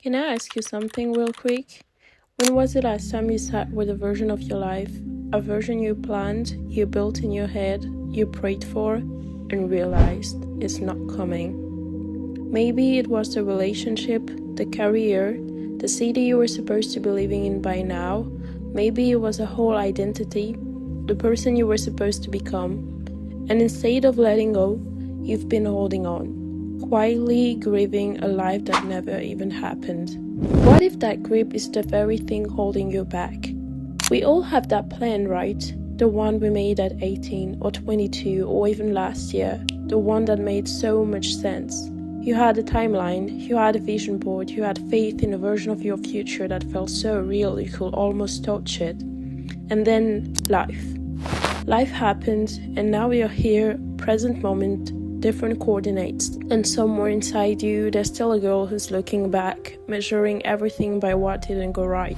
Can I ask you something real quick? When was the last time you sat with a version of your life, a version you planned, you built in your head, you prayed for, and realized it's not coming? Maybe it was the relationship, the career, the city you were supposed to be living in by now. Maybe it was a whole identity, the person you were supposed to become. And instead of letting go, you've been holding on, quietly grieving a life that never even happened. What if that grip is the very thing holding you back? We all have that plan, right? The one we made at 18 or 22 or even last year. The one that made so much sense. You had a timeline, you had a vision board, you had faith in a version of your future that felt so real you could almost touch it. And then life. Life happened, and now you're here, present moment, different coordinates. And somewhere inside you, there's still a girl who's looking back, measuring everything by what didn't go right.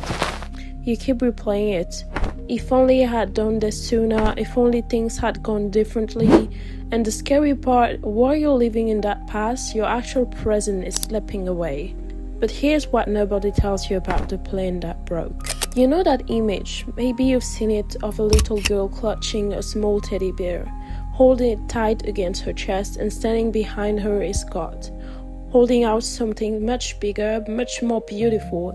You keep replaying it. If only I had done this sooner, if only things had gone differently. And the scary part, while you're living in that past, your actual present is slipping away. But here's what nobody tells you about the plane that broke. You know that image, maybe you've seen it, of a little girl clutching a small teddy bear, holding it tight against her chest, and standing behind her is God, holding out something much bigger, much more beautiful.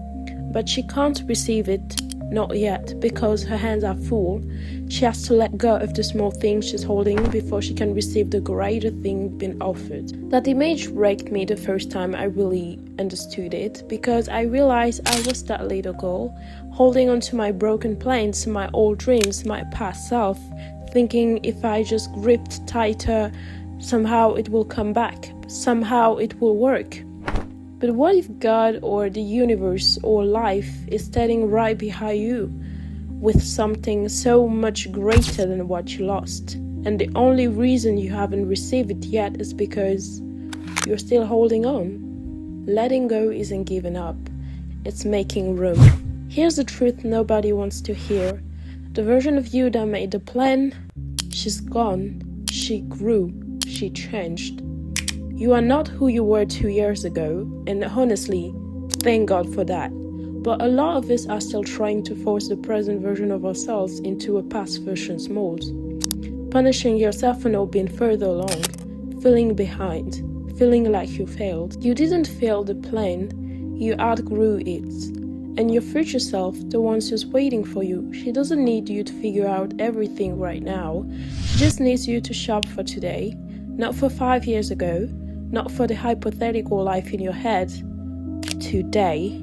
But she can't receive it, not yet, because her hands are full. She has to let go of the small thing she's holding before she can receive the greater thing being offered. That image wrecked me the first time I really understood it, because I realized I was that little girl, holding on to my broken plans, my old dreams, my past self, thinking if I just gripped tighter, somehow it will come back, somehow it will work. But what if God or the universe or life is standing right behind you with something so much greater than what you lost? And the only reason you haven't received it yet is because you're still holding on. Letting go isn't giving up, it's making room. Here's the truth nobody wants to hear. The version of you that made the plan, she's gone, she grew, she changed. You are not who you were 2 years ago, and honestly, thank God for that. But a lot of us are still trying to force the present version of ourselves into a past version's mold. Punishing yourself for not being further along, feeling behind, feeling like you failed. You didn't fail the plan, you outgrew it. And your future self, the one who's waiting for you, she doesn't need you to figure out everything right now. She just needs you to shop for today, not for 5 years ago, not for the hypothetical life in your head, today.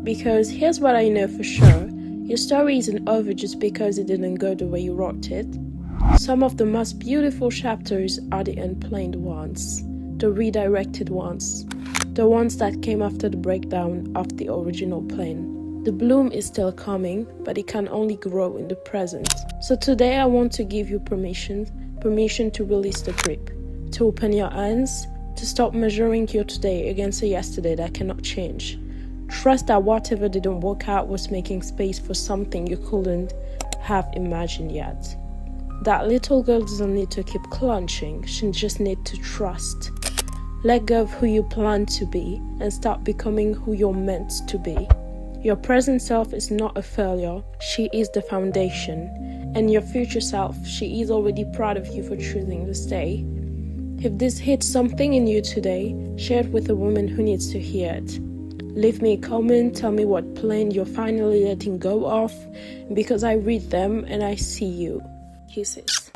Because here's what I know for sure, your story isn't over just because it didn't go the way you wrote it. Some of the most beautiful chapters are the unplanned ones, the redirected ones, the ones that came after the breakdown of the original plan. The bloom is still coming, but it can only grow in the present. So today I want to give you permission to release the grip, to open your hands, to stop measuring your today against a yesterday that cannot change. Trust that whatever didn't work out was making space for something you couldn't have imagined yet. That little girl doesn't need to keep clutching, she just needs to trust. Let go of who you plan to be and start becoming who you're meant to be. Your present self is not a failure, she is the foundation. And your future self, she is already proud of you for choosing to stay. If this hits something in you today, share it with a woman who needs to hear it. Leave me a comment, tell me what plan you're finally letting go of, because I read them and I see you. Kisses.